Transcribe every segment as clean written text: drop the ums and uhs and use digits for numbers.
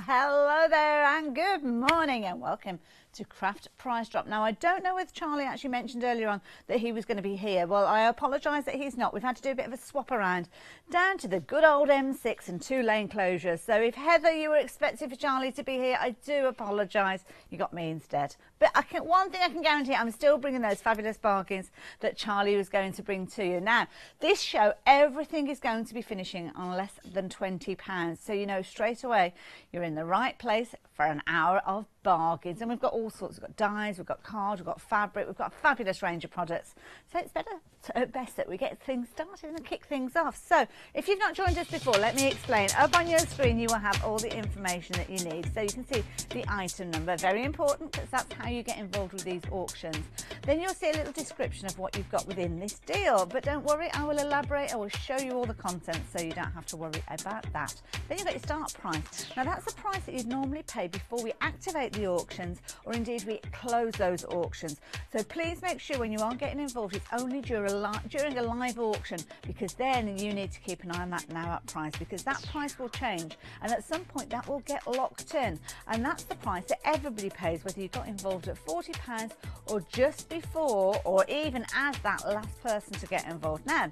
Hello there and good morning and welcome to Craft Price Drop. Now, I don't know if Charlie actually mentioned earlier on that he was going to be here. Well, I apologise that he's not. We've had to do a bit of a swap around down to the good old M6 and 2-lane closures. So if Heather, you were expecting for Charlie to be here, I do apologise. You got me instead. But one thing I can guarantee, I'm still bringing those fabulous bargains that Charlie was going to bring to you. Now, this show, everything is going to be finishing on less than £20. So you know straight away you're in the right place for an hour of bargains. And we've got all sorts. We've got dyes, we've got cards, we've got fabric, we've got a fabulous range of products. So it's best that we get things started and kick things off. So if you've not joined us before, let me explain. Up on your screen you will have all the information that you need. So you can see the item number, very important because that's how you get involved with these auctions. Then you'll see a little description of what you've got within this deal, but don't worry, I will elaborate. I will show you all the content so you don't have to worry about that. Then you've got your start price. Now that's the price that you'd normally pay before we activate the auctions, or indeed we close those auctions. So please make sure when you are getting involved it's only during a live auction, because then you need to keep an eye on that now up price, because that price will change and at some point that will get locked in, and that's the price that everybody pays, whether you got involved at £40 or just before or even as that last person to get involved. Now,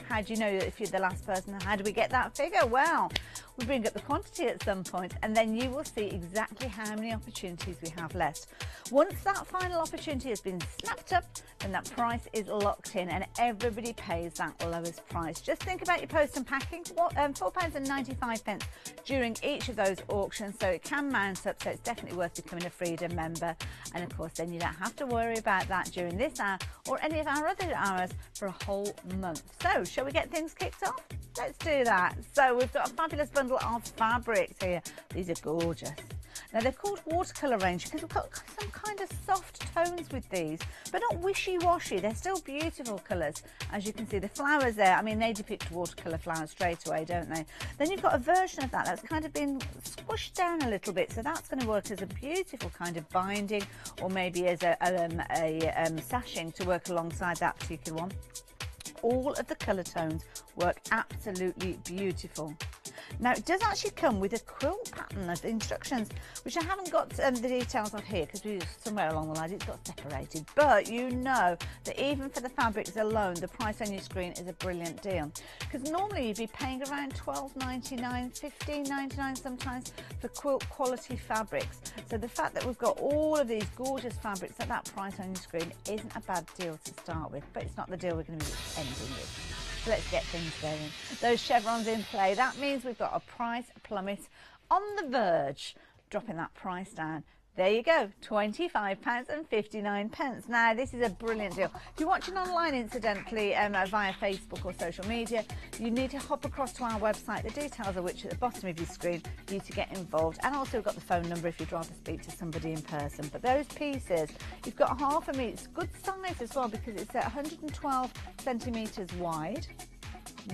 how do you know if you're the last person? How do we get that figure? Well, we bring up the quantity at some point and then you will see exactly how many opportunities we have left. Once that final opportunity has been snapped up, then that price is locked in and everybody pays that lowest price. Just think about your post and packing, £4.95 during each of those auctions, so it can mount up, so it's definitely worth becoming a Freedom member. And of course then you don't have to worry about that during this hour or any of our other hours for a whole month. So shall we get things kicked off? Let's do that. So we've got a fabulous bundle of fabrics here. These are gorgeous. Now they're called watercolour range because we've got some kind of soft tones with these, but not wishy-washy. They're still beautiful colours. As you can see, the flowers there, I mean, they depict watercolour flowers straight away, don't they? Then you've got a version of that that's kind of been squished down a little bit, so that's going to work as a beautiful kind of binding, or maybe as a sashing to work alongside that particular one. All of the colour tones work absolutely beautiful. Now it does actually come with a quilt pattern of instructions, which I haven't got the details of here because we somewhere along the line it's got separated, but you know that even for the fabrics alone the price on your screen is a brilliant deal, because normally you'd be paying around £12.99, £15.99 sometimes for quilt quality fabrics. So the fact that we've got all of these gorgeous fabrics at that price on your screen isn't a bad deal to start with, but it's not the deal we're going to be ending with. So let's get things going. Those chevrons in play, that means we've got a price plummet on the verge, dropping that price down. There you go, £25.59. Now, this is a brilliant deal. If you're watching online, incidentally, via Facebook or social media, you need to hop across to our website, the details of which are at the bottom of your screen for you to get involved. And also, we've got the phone number if you'd rather speak to somebody in person. But those pieces, you've got half a metre. It's good size as well because it's at 112 centimetres wide.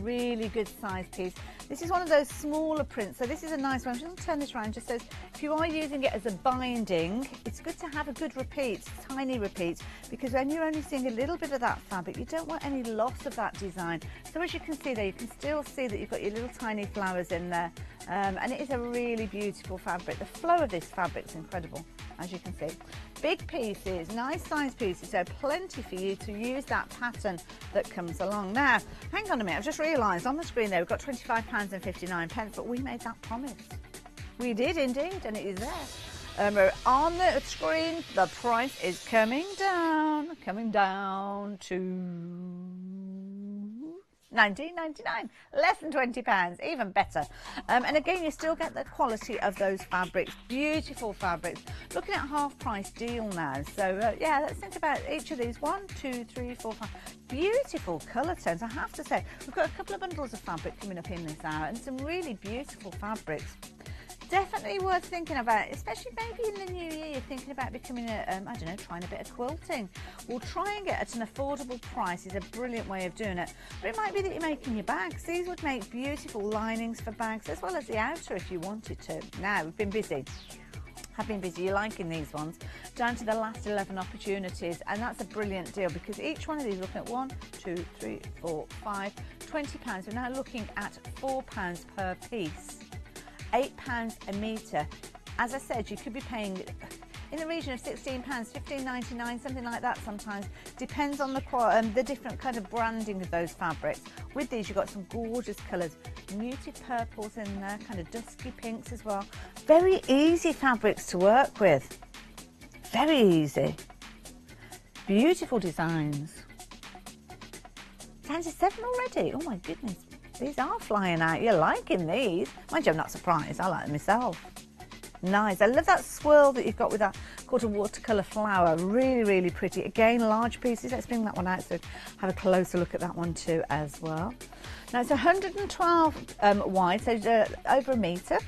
Really good size piece. This is one of those smaller prints, so this is a nice one. I'm just going to turn this around just so if you are using it as a binding, it's good to have a good repeat, tiny repeat, because when you're only seeing a little bit of that fabric, you don't want any loss of that design. So as you can see there, you can still see that you've got your little tiny flowers in there, and it is a really beautiful fabric. The flow of this fabric is incredible, as you can see. Big pieces, nice size pieces, so plenty for you to use that pattern that comes along. Now, hang on a minute, I've just realised on the screen there we've got £25.59, but we made that promise. We did indeed, and it is there. On the screen, the price is coming down to £19.99, less than £20, even better. And again, you still get the quality of those fabrics, beautiful fabrics. Looking at half price deal now, so yeah, let's think about each of these. 1, 2, 3, 4, 5 beautiful colour tones. I have to say, we've got a couple of bundles of fabric coming up in this hour and some really beautiful fabrics. Definitely worth thinking about, especially maybe in the new year, you're thinking about becoming I don't know, trying a bit of quilting. We'll try and get at an affordable price is a brilliant way of doing it. But it might be that you're making your bags. These would make beautiful linings for bags, as well as the outer if you wanted to. Now, we've been busy. Have been busy. You're liking these ones. Down to the last 11 opportunities, and that's a brilliant deal because each one of these, looking at 1, 2, 3, 4, 5, £20. We're now looking at £4 per piece, £8 a metre. As I said, you could be paying in the region of £16, £15.99, something like that sometimes. Depends on the different kind of branding of those fabrics. With these, you've got some gorgeous colours, muted purples in there, kind of dusky pinks as well. Very easy fabrics to work with. Very easy. Beautiful designs. Down to 7 already. Oh my goodness. These are flying out. You're liking these. Mind you, I'm not surprised. I like them myself. Nice. I love that swirl that you've got with that called a watercolour flower. Really, really pretty. Again, large pieces. Let's bring that one out so have a closer look at that one too as well. Now it's 112 wide, so over a metre,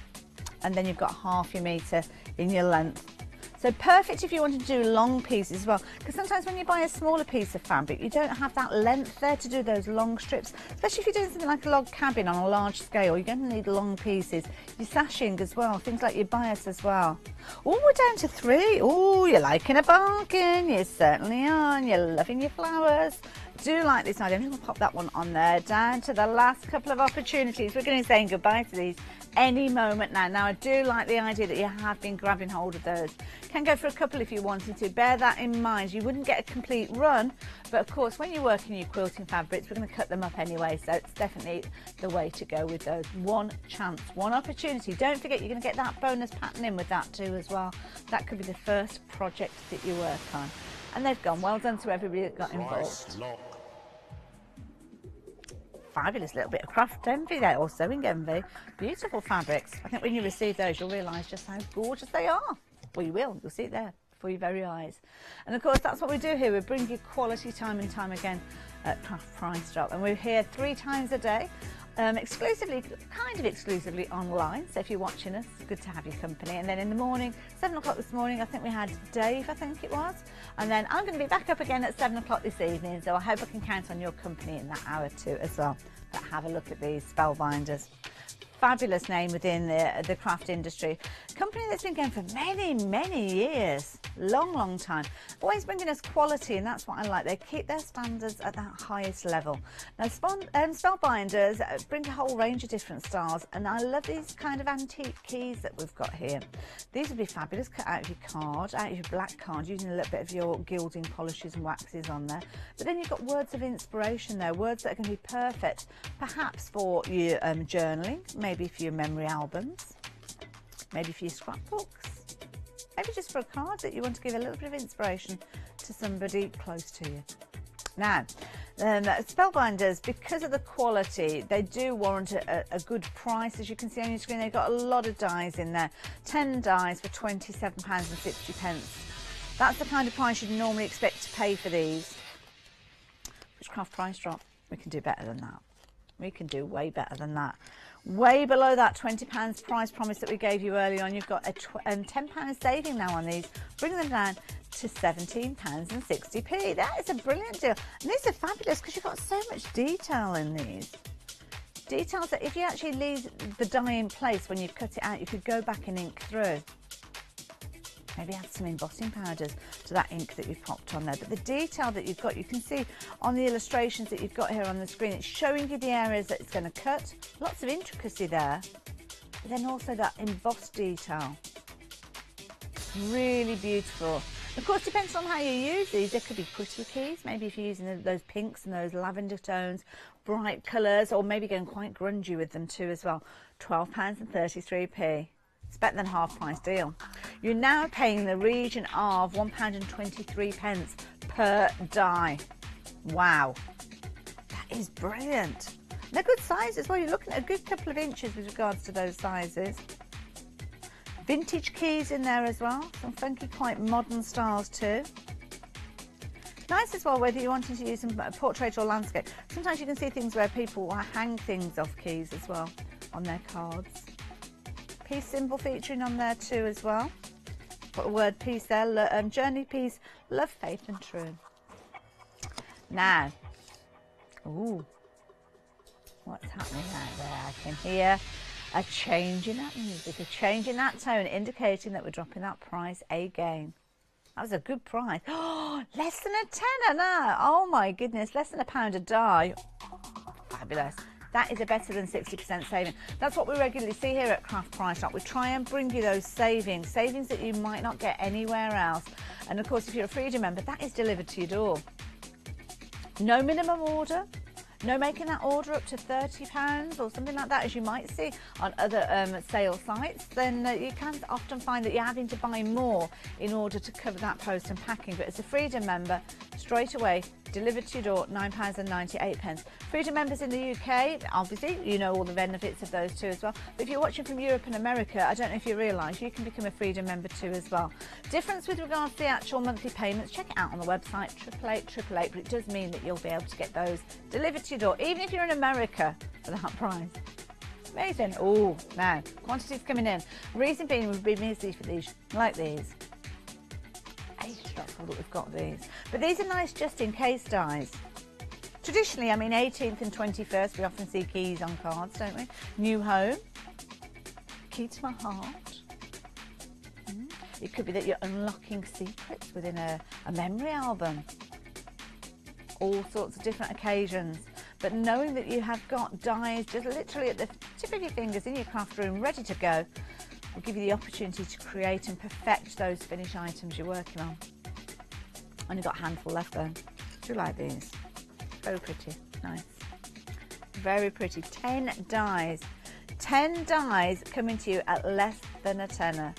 and then you've got half your metre in your length. So perfect if you want to do long pieces as well, because sometimes when you buy a smaller piece of fabric, you don't have that length there to do those long strips, especially if you're doing something like a log cabin on a large scale. You're going to need long pieces. Your sashing as well, things like your bias as well. Oh, we're down to 3. Oh, you're liking a bargain. You certainly are, and you're loving your flowers. Do like this idea. I'm just going to pop that one on there. Down to the last couple of opportunities. We're going to be saying goodbye to these any moment now. Now, I do like the idea that you have been grabbing hold of those. Can go for a couple if you wanted to. Bear that in mind. You wouldn't get a complete run, but of course, when you're working your quilting fabrics, we're going to cut them up anyway, so it's definitely the way to go with those. One chance, one opportunity. Don't forget, you're going to get that bonus pattern in with that too as well. That could be the first project that you work on. And they've gone. Well done to everybody that got involved. Fabulous little bit of craft envy there, or sewing envy. Beautiful fabrics. I think when you receive those, you'll realise just how gorgeous they are. Well, you will. You'll see it there before your very eyes. And of course, that's what we do here. We bring you quality time and time again at Craft Price Drop. And we're here 3 times a day. Exclusively, kind of exclusively online. So if you're watching us, good to have your company. And then in the morning, 7 o'clock this morning, I think we had Dave, I think it was. And then I'm going to be back up again at 7 o'clock this evening. So I hope I can count on your company in that hour too as well. But have a look at these spellbinders. Fabulous name within the craft industry. Company that's been going for many, many years. Long time. Always bringing us quality, and that's what I like. They keep their standards at that highest level. Now, spellbinders bring a whole range of different styles, and I love these kind of antique keys that we've got here. These would be fabulous cut out of your card, out of your black card, using a little bit of your gilding polishes and waxes on there. But then you've got words of inspiration there, words that are going to be perfect, perhaps for your journaling, maybe for your memory albums, maybe for your scrapbooks. Maybe just for a card that you want to give a little bit of inspiration to somebody close to you. Now, spellbinders, because of the quality, they do warrant a good price. As you can see on your screen, they've got a lot of dies in there. 10 dies for £27.60. That's the kind of price you'd normally expect to pay for these. Which Craft Price Drop? We can do better than that. We can do way better than that. Way below that £20 price promise that we gave you earlier on. You've got a £10 saving now on these, bringing them down to £17.60. That is a brilliant deal. And these are fabulous because you've got so much detail in these. Details that if you actually leave the die in place when you've cut it out, you could go back and ink through. Maybe add some embossing powders to that ink that you've popped on there. But the detail that you've got, you can see on the illustrations that you've got here on the screen, it's showing you the areas that it's going to cut. Lots of intricacy there. But then also that embossed detail. Really beautiful. Of course, depends on how you use these. There could be pretty keys. Maybe if you're using those pinks and those lavender tones, bright colours, or maybe going quite grungy with them too as well. £12.33. It's better than half price deal. You're now paying the region of £1.23 per die. Wow, that is brilliant. They're good sizes as well. You're looking at a good couple of inches with regards to those sizes. Vintage keys in there as well. Some funky, quite modern styles too. Nice as well, whether you're wanting to use some portrait or landscape. Sometimes you can see things where people will hang things off keys as well on their cards. Peace symbol featuring on there too as well. Got a word peace there, journey peace, love, faith and true. Now, ooh, what's happening out there? I can hear A change in that music, a change in that tone, indicating that we're dropping that price again. That was a good price. Oh, less than a tenner now. Oh my goodness, less than £1 a die. Fabulous. That is a better than 60% saving. That's what we regularly see here at Craft Price Shop. We try and bring you those savings that you might not get anywhere else. And of course, if you're a Freedom member, that is delivered to your door. No minimum order. No making that order up to £30 or something like that, as you might see on other sale sites. Then you can often find that you're having to buy more in order to cover that post and packing. But as a Freedom member, straight away, delivered to your door, £9.98. Freedom members in the UK, obviously, you know all the benefits of those too as well. But if you're watching from Europe and America, I don't know if you realise, you can become a Freedom member too as well. Difference with regards to the actual monthly payments, check it out on the website, 88888, but it does mean that you'll be able to get those delivered to your door, even if you're in America, for that price. Amazing. Oh, now, quantities coming in. Reason being, we've been busy for these, like these. That we've got these, but these are nice just in case dies. Traditionally, I mean 18th and 21st, we often see keys on cards, don't we? New home, key to my heart. It could be that you're unlocking secrets within a memory album. All sorts of different occasions, but knowing that you have got dies just literally at the tip of your fingers in your craft room ready to go will give you the opportunity to create and perfect those finished items you're working on. Only got a handful left though. Do you like these? Very pretty, nice. Very pretty. 10 dies. 10 dies coming to you at less than a tenner.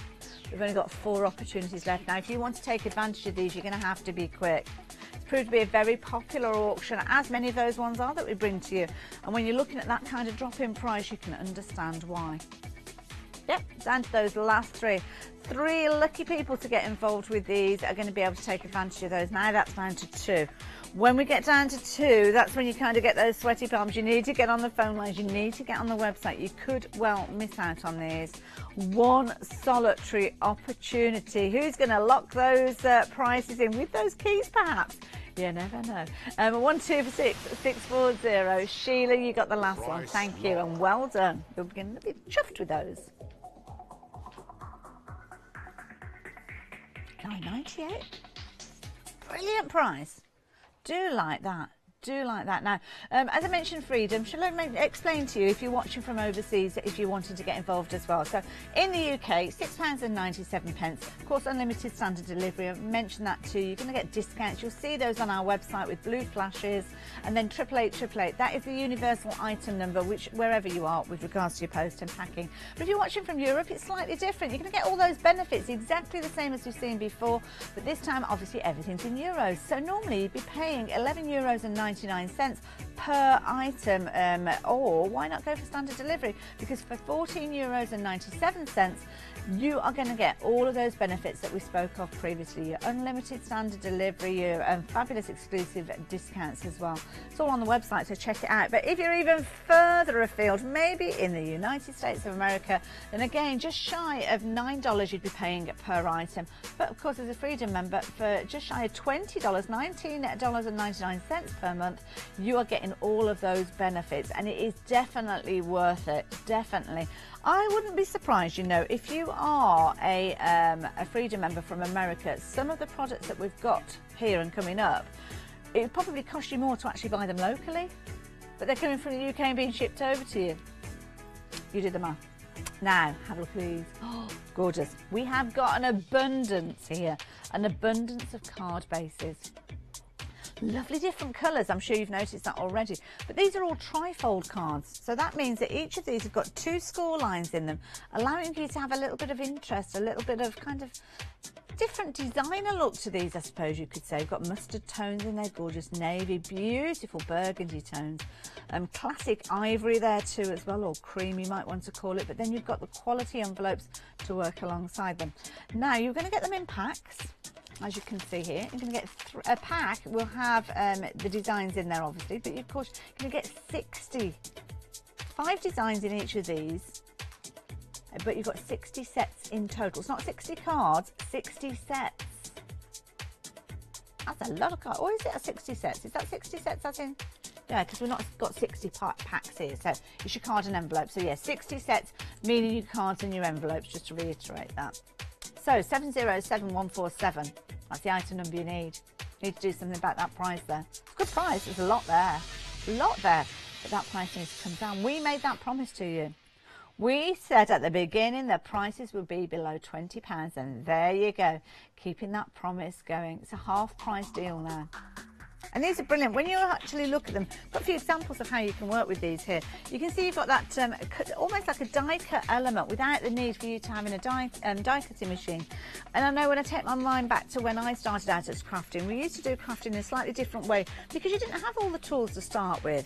We've only got 4 opportunities left. Now, if you want to take advantage of these, you're going to have to be quick. It's proved to be a very popular auction, as many of those ones are that we bring to you. And when you're looking at that kind of drop in price, you can understand why. Yep, down to those last 3. 3 lucky people to get involved with these are going to be able to take advantage of those. Now that's down to 2. When we get down to 2, that's when you kind of get those sweaty palms. You need to get on the phone lines. You need to get on the website. You could well miss out on these. One solitary opportunity. Who's going to lock those prices in with those keys, perhaps? You never know. 1246 640. Sheila, you got the last one. Thank you, and well done. You're going to be chuffed with those. $9.98. Brilliant price. Do like that. Do like that. Now, as I mentioned, Freedom, shall I explain to you, if you're watching from overseas, if you're wanting to get involved as well. So in the UK, £6.97. Of course, unlimited standard delivery. I've mentioned that too. You're going to get discounts. You'll see those on our website with blue flashes, and then 88888. That is the universal item number, which wherever you are with regards to your post and packing. But if you're watching from Europe, it's slightly different. You're going to get all those benefits exactly the same as we've seen before, but this time, obviously, everything's in euros. So normally you'd be paying €11.99 per item, or why not go for standard delivery? Because for €14.97, you are going to get all of those benefits that we spoke of previously. Your unlimited standard delivery, your fabulous exclusive discounts as well. It's all on the website, so check it out. But if you're even further afield, maybe in the United States of America, then again, just shy of $9 you'd be paying per item. But of course, as a Freedom member, for just shy of $20, $19.99 per month, you are getting all of those benefits, and it is definitely worth it. Definitely. I wouldn't be surprised, you know, if you are a Freedom member from America, some of the products that we've got here and coming up, it would probably cost you more to actually buy them locally, but they're coming from the UK and being shipped over to you. You did the math. Now, have a look at these. Oh, gorgeous. We have got an abundance here, an abundance of card bases. Lovely different colours, I'm sure you've noticed that already. But these are all trifold cards, so that means that each of these have got 2 score lines in them, allowing you to have a little bit of interest, a little bit of kind of different designer look to these, I suppose you could say. You've got mustard tones in there, gorgeous navy, beautiful burgundy tones, classic ivory there too as well, or cream you might want to call it, but then you've got the quality envelopes to work alongside them. Now, you're going to get them in packs. As you can see here, you're going to get a pack. Will have the designs in there, obviously, but of course you're going to get 5 designs in each of these, but you've got 60 sets in total. It's not 60 cards, 60 sets. That's a lot of cards. Or is it a 60 sets? Is that 60 sets as in Yeah, because we've not got 60 packs here, so it's your card and envelope. So yeah, 60 sets, meaning your cards and your envelopes, just to reiterate that. So 707147, that's the item number you need. You need to do something about that price there. It's a good price, there's a lot there. A lot there, but that price needs to come down. We made that promise to you. We said at the beginning that prices would be below £20, and there you go, keeping that promise going. It's a half price deal now. And these are brilliant. When you actually look at them, I've got a few examples of how you can work with these here. You can see you've got that almost like a die cut element without the need for you to having a die cutting machine. And I know when I take my mind back to when I started out as crafting, we used to do crafting in a slightly different way because you didn't have all the tools to start with.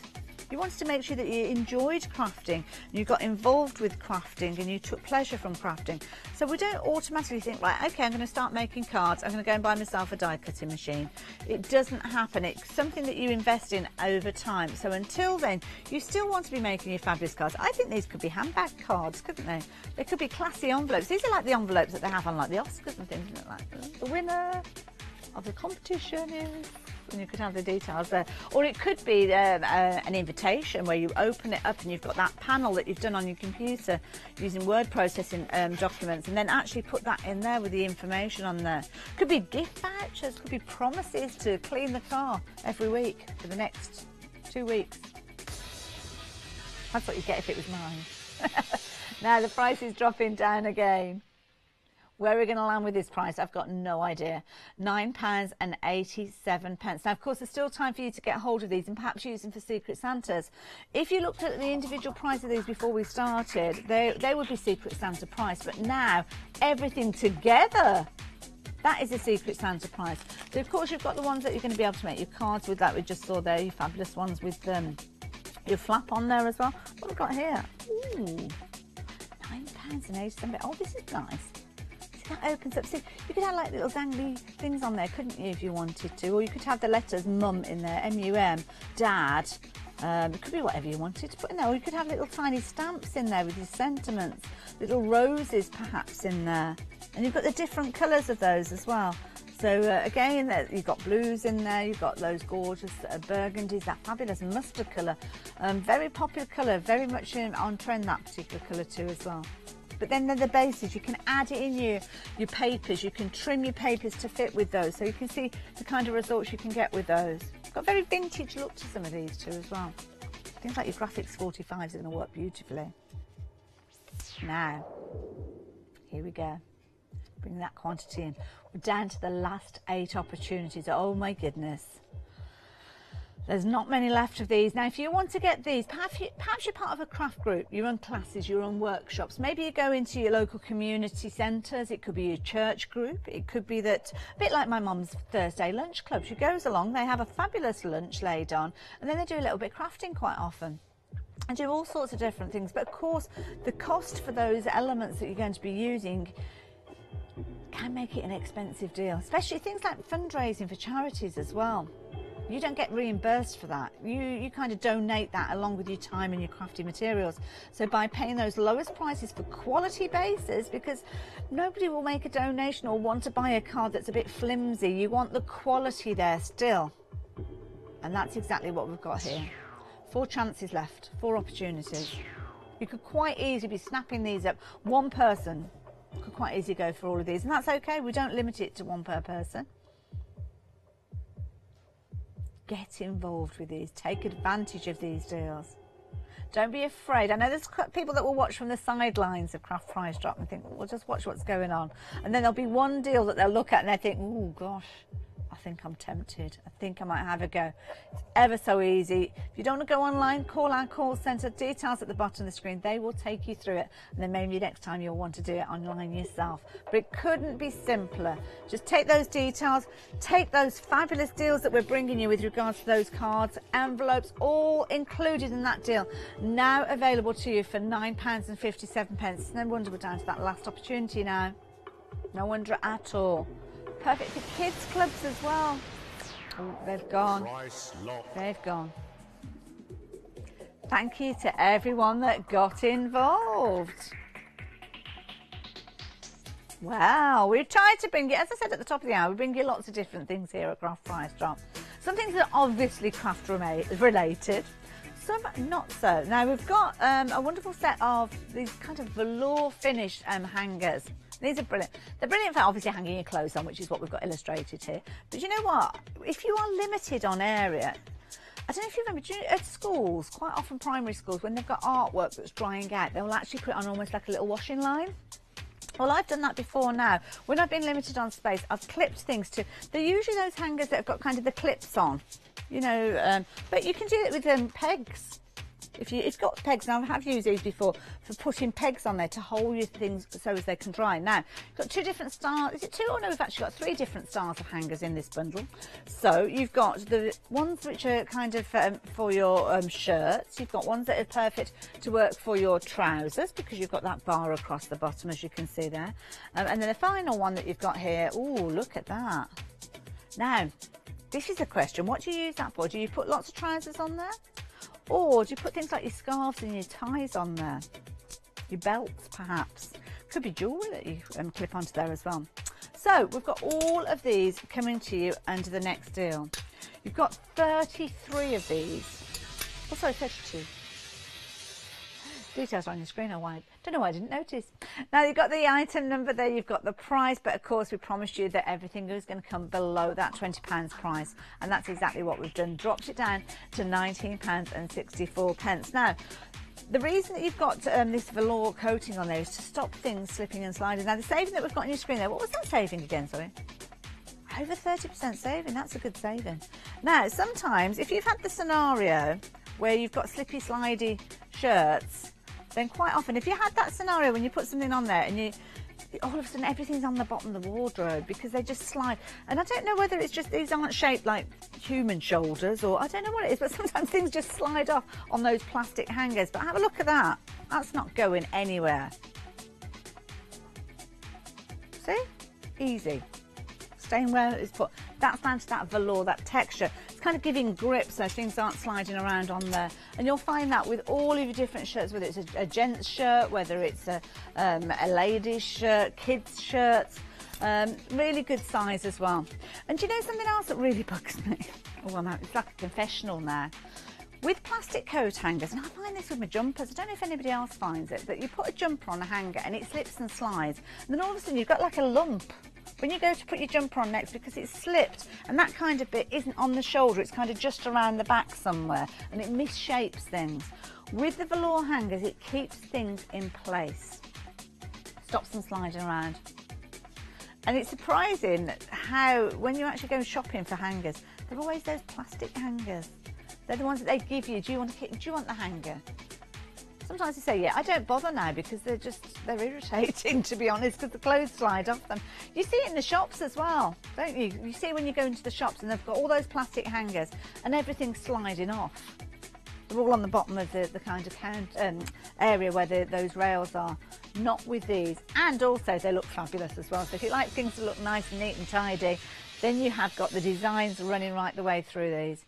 You wanted to make sure that you enjoyed crafting, and you got involved with crafting, and you took pleasure from crafting. So we don't automatically think, right, okay, I'm going to start making cards, I'm going to go and buy myself a die cutting machine. It doesn't happen. It's something that you invest in over time. So until then, you still want to be making your fabulous cards. I think these could be handbag cards, couldn't they? They could be classy envelopes. These are like the envelopes that they have on like the Oscars and things, isn't it? Like the winner of the competition is... and you could have the details there, or it could be an invitation where you open it up and you've got that panel that you've done on your computer using word processing documents, and then actually put that in there with the information on there. Could be gift vouchers, could be promises to clean the car every week for the next 2 weeks. That's what you get if it was mine. Now the price is dropping down again. Where are we going to land with this price? I've got no idea. £9.87. Now, of course, there's still time for you to get hold of these and perhaps use them for Secret Santas. If you looked at the individual price of these before we started, they would be Secret Santa price. But now, everything together, that is a Secret Santa price. So, of course, you've got the ones that you're going to be able to make your cards with that we just saw there, your fabulous ones with your flap on there as well. What have we got here? Ooh, £9.87. Oh, this is nice. That opens up. See, you could have like little dangly things on there, couldn't you, if you wanted to? Or you could have the letters mum in there, M-U-M, dad. It could be whatever you wanted to put in there. Or you could have little tiny stamps in there with your sentiments, little roses perhaps in there. And you've got the different colours of those as well. So again, you've got blues in there, you've got those gorgeous burgundies, that fabulous mustard colour. Very popular colour, very much on trend, that particular colour too as well. But then they're the bases. You can add it in your papers. You can trim your papers to fit with those. So you can see the kind of results you can get with those. Got a very vintage look to some of these too as well. Things like your graphics 45s are going to work beautifully. Now, here we go. Bring that quantity in. We're down to the last 8 opportunities. Oh my goodness. There's not many left of these. Now, if you want to get these, perhaps you're part of a craft group, you run classes, you run workshops. Maybe you go into your local community centres. It could be your church group. It could be that, a bit like my mum's Thursday lunch club. She goes along, they have a fabulous lunch laid on, and then they do a little bit of crafting quite often. And do all sorts of different things. But of course, the cost for those elements that you're going to be using can make it an expensive deal, especially things like fundraising for charities as well. You don't get reimbursed for that. You kind of donate that along with your time and your crafty materials. So by paying those lowest prices for quality bases, because nobody will make a donation or want to buy a card that's a bit flimsy. You want the quality there still. And that's exactly what we've got here. 4 chances left, 4 opportunities. You could quite easily be snapping these up. One person could quite easily go for all of these. And that's okay. We don't limit it to 1 per person. Get involved with these. Take advantage of these deals. Don't be afraid. I know there's people that will watch from the sidelines of Craft Price Drop and think, well, we'll just watch what's going on. And then there'll be one deal that they'll look at and they think, oh, gosh, I think I'm tempted. I think I might have a go. It's ever so easy. If you don't want to go online, call our call centre. Details at the bottom of the screen. They will take you through it. And then maybe next time you'll want to do it online yourself. But it couldn't be simpler. Just take those details. Take those fabulous deals that we're bringing you with regards to those cards, envelopes, all included in that deal. Now available to you for £9.57. No wonder we're down to that last opportunity now. No wonder at all. Perfect for kids clubs as well. Oh, they've gone. They've gone. Thank you to everyone that got involved. Wow, we've tried to bring you, as I said at the top of the hour, we bring you lots of different things here at Craft Price Drop. Some things are obviously craft related, some not so. Now we've got a wonderful set of these kind of velour finished hangers. These are brilliant. They're brilliant for obviously hanging your clothes on, which is what we've got illustrated here. But you know what? If you are limited on area, I don't know if you remember, at schools, quite often primary schools, when they've got artwork that's drying out, they'll actually put it on almost like a little washing line. Well, I've done that before now. When I've been limited on space, I've clipped things to, they're usually those hangers that have got kind of the clips on, you know, but you can do it with pegs. If you've got pegs, and I have used these before for putting pegs on there to hold your things so as they can dry. Now, you've got two different styles. Is it two? Or no, we've actually got three different styles of hangers in this bundle. So you've got the ones which are kind of for your shirts. You've got ones that are perfect to work for your trousers because you've got that bar across the bottom, as you can see there. And then the final one that you've got here, oh, look at that. Now, this is a question. What do you use that for? Do you put lots of trousers on there? Or do you put things like your scarves and your ties on there? Your belts, perhaps. Could be jewellery that you clip onto there as well. So we've got all of these coming to you under the next deal. You've got 33 of these. Oh, sorry, 32. Details are on your screen. I don't know why I didn't notice. Now you've got the item number there, you've got the price, but of course we promised you that everything is going to come below that £20 price, and that's exactly what we've done. Dropped it down to £19.64. Now, the reason that you've got this velour coating on there is to stop things slipping and sliding. Now the saving that we've got on your screen there, what was that saving again, sorry? Over 30% saving, that's a good saving. Now, sometimes if you've had the scenario where you've got slippy, slidey shirts, then quite often, if you had that scenario when you put something on there and all of a sudden everything's on the bottom of the wardrobe because they just slide. And I don't know whether it's just these aren't shaped like human shoulders, or I don't know what it is, but sometimes things just slide off on those plastic hangers. But have a look at that. That's not going anywhere. See? Easy. Staying where it's put. That's down to that velour, that texture. It's kind of giving grip so things aren't sliding around on there. And you'll find that with all of your different shirts, whether it's a gent's shirt, whether it's a lady's shirt, kids' shirts, really good size as well. And do you know something else that really bugs me? Oh, it's like a confessional now. With plastic coat hangers, and I find this with my jumpers, I don't know if anybody else finds it, but you put a jumper on a hanger and it slips and slides, and then all of a sudden you've got like a lump when you go to put your jumper on next because it's slipped, and that kind of bit isn't on the shoulder, it's kind of just around the back somewhere, and it misshapes things. With the velour hangers, it keeps things in place, stops them sliding around. And it's surprising how, when you actually go shopping for hangers, they're always those plastic hangers. They're the ones that they give you. Do you want the hanger? Sometimes they say, yeah, I don't bother now because they're irritating, to be honest, because the clothes slide off them. You see it in the shops as well, don't you? You see when you go into the shops and they've got all those plastic hangers and everything's sliding off. They're all on the bottom of the kind of area where those rails are. Not with these. And also they look fabulous as well. So if you like things to look nice and neat and tidy, then you have got the designs running right the way through these.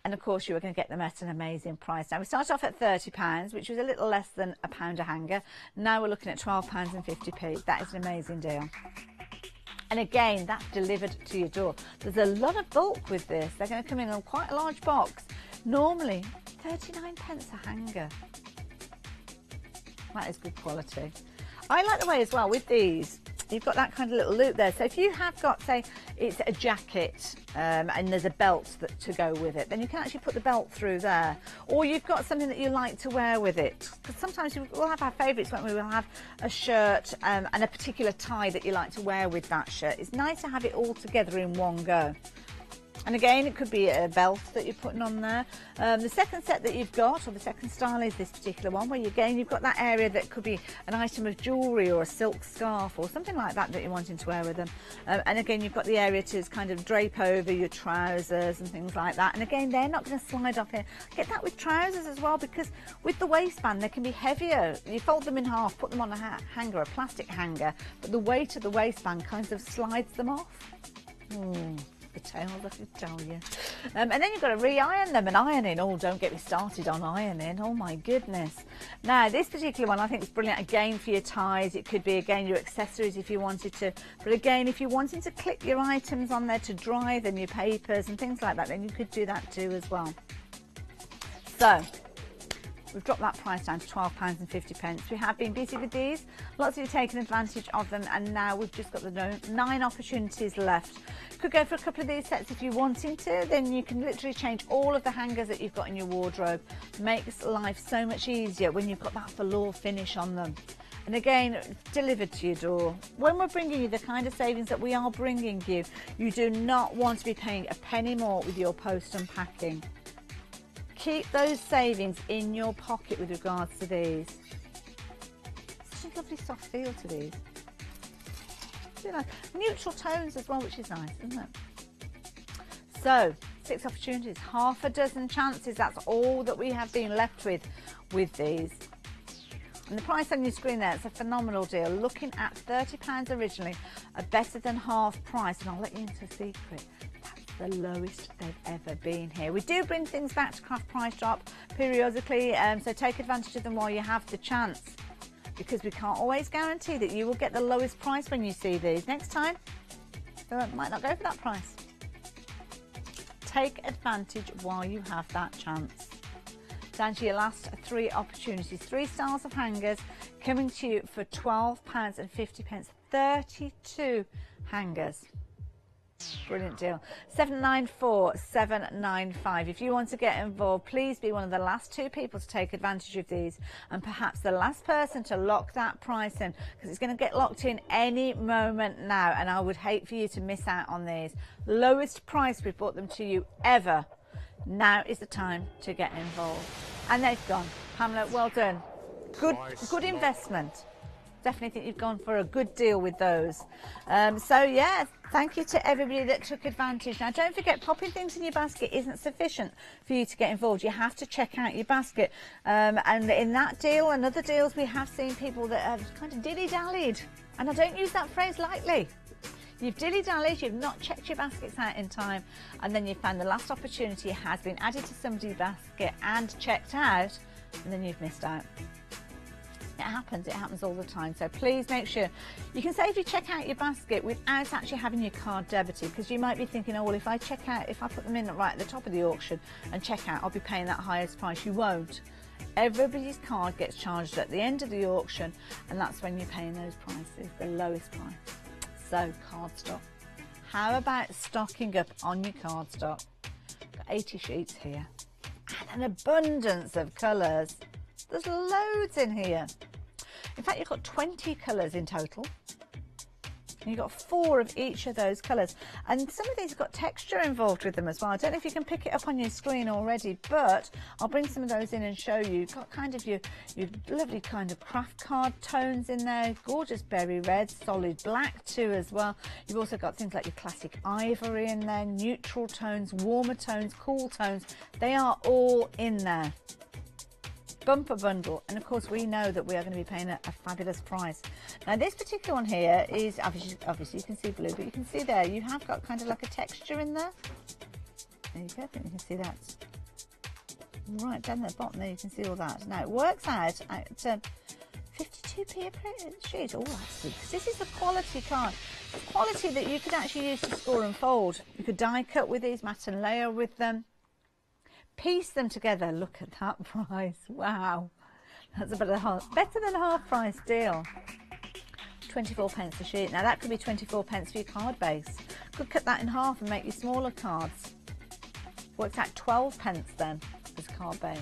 And of course you are going to get them at an amazing price. Now we started off at £30, which was a little less than £1 a hanger. Now we're looking at £12.50. That is an amazing deal. And again, that's delivered to your door. There's a lot of bulk with this. They're going to come in on quite a large box. Normally 39p a hanger. That is good quality. I like the way as well with these, you've got that kind of little loop there. So if you have got, say, it's a jacket and there's a belt to go with it, then you can actually put the belt through there. Or you've got something that you like to wear with it. Because sometimes we'll have our favourites, won't we? We'll have a shirt and a particular tie that you like to wear with that shirt. It's nice to have it all together in one go. And again, it could be a belt that you're putting on there. The second set that you've got, or the second style, is this particular one, where you've got that area that could be an item of jewellery or a silk scarf or something like that you're wanting to wear with them. And again, you've got the area to kind of drape over your trousers and things like that. And again, they're not going to slide off here. Get that with trousers as well, because with the waistband, they can be heavier. You fold them in half, put them on a hanger, a plastic hanger, but the weight of the waistband kind of slides them off. the tails, I can tell you. And then you've got to re-iron them, and ironing. Oh, don't get me started on ironing. Oh my goodness. Now, this particular one I think is brilliant again for your ties. It could be again your accessories if you wanted to. But again, if you wanted to clip your items on there to dry them, your papers and things like that, then you could do that too as well. So we've dropped that price down to £12.50. We have been busy with these. Lots of you taken advantage of them, and now we've just got the 9 opportunities left. Could go for a couple of these sets if you're wanting to. Then you can literally change all of the hangers that you've got in your wardrobe. Makes life so much easier when you've got that velour finish on them. And again, delivered to your door. When we're bringing you the kind of savings that we are bringing you, you do not want to be paying a penny more with your post and packing. Keep those savings in your pocket with regards to these. Such a lovely soft feel to these. Nice. Neutral tones as well, which is nice, isn't it? So 6 opportunities, half a dozen chances. That's all that we have been left with these. And the price on your screen there, it's a phenomenal deal. Looking at £30 originally, a better than half price. And I'll let you into a secret. The lowest they've ever been here. We do bring things back to Craft Price Drop periodically, so take advantage of them while you have the chance, because we can't always guarantee that you will get the lowest price when you see these. Next time, they might not go for that price. Take advantage while you have that chance. Down to your last 3 opportunities. 3 styles of hangers coming to you for £12.50. 32 hangers. Brilliant deal. 794-795. If you want to get involved, please be one of the last 2 people to take advantage of these, and perhaps the last person to lock that price in, because it's going to get locked in any moment now, and I would hate for you to miss out on these. Lowest price we've brought them to you ever. Now is the time to get involved. And they've gone. Pamela, well done. Good investment. Definitely think you've gone for a good deal with those. So yeah, thank you to everybody that took advantage. Now don't forget, popping things in your basket isn't sufficient for you to get involved. You have to check out your basket, and in that deal and other deals we have seen people that have kind of dilly-dallied, and I don't use that phrase lightly. You've dilly-dallied, you've not checked your baskets out in time, and then you found the last opportunity has been added to somebody's basket and checked out, and then you've missed out. It happens all the time. So please make sure you can safely check out your basket without actually having your card debited, because you might be thinking, oh well, if I put them in right at the top of the auction and check out, I'll be paying that highest price. You won't. Everybody's card gets charged at the end of the auction, and that's when you're paying those prices, the lowest price. So card stock. How about stocking up on your card stock? Got 80 sheets here and an abundance of colours. There's loads in here. In fact, you've got 20 colours in total. And you've got 4 of each of those colours. And some of these have got texture involved with them as well. I don't know if you can pick it up on your screen already, but I'll bring some of those in and show you. You've got kind of your lovely kind of craft card tones in there. Gorgeous berry red, solid black too as well. You've also got things like your classic ivory in there, neutral tones, warmer tones, cool tones. They are all in there. Bumper bundle, and of course we know that we are going to be paying a fabulous price. Now this particular one here is obviously you can see blue, but you can see there you have got kind of like a texture in there. There you go, I think you can see that right down at the bottom there. You can see all that. Now it works out at 52p a sheet. Oh, that's good. This is a quality card, quality that you could actually use to score and fold. You could die cut with these, mat and layer with them. Piece them together. Look at that price. Wow, that's better than a half price deal. 24p a sheet. Now that could be 24p for your card base. Could cut that in half and make you smaller cards. Works out 12p then as card base.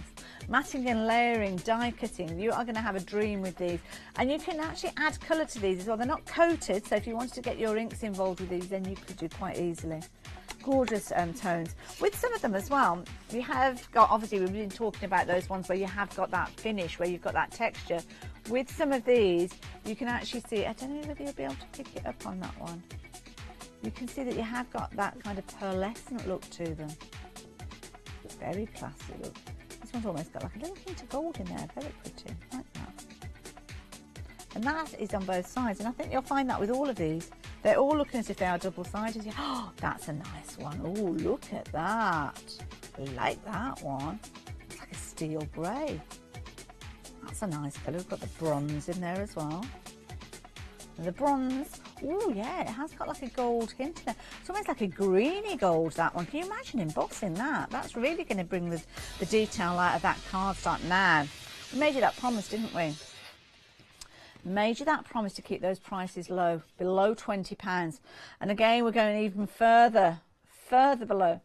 Matting and layering, die cutting, you are going to have a dream with these. And you can actually add colour to these as well. They're not coated, so if you wanted to get your inks involved with these, then you could do quite easily. Gorgeous tones with some of them as well. We have got, obviously we've been talking about those ones where you have got that finish, where you've got that texture. With some of these you can actually see, I don't know whether you'll be able to pick it up on that one. You can see that you have got that kind of pearlescent look to them. Very classy look. This one's almost got like a little hint of gold in there. Very pretty, like that. And that is on both sides, and I think you'll find that with all of these. They're all looking as if they are double-sided. Oh, that's a nice one. Oh, look at that. I like that one. It's like a steel grey. That's a nice colour. We've got the bronze in there as well. And the bronze, oh yeah, it has got like a gold hint in there. It's almost like a greeny gold, that one. Can you imagine embossing that? That's really going to bring the detail out of that cardstock. Now, we made you that promise, didn't we? Made you that promise to keep those prices low, below £20. And again, we're going even further below.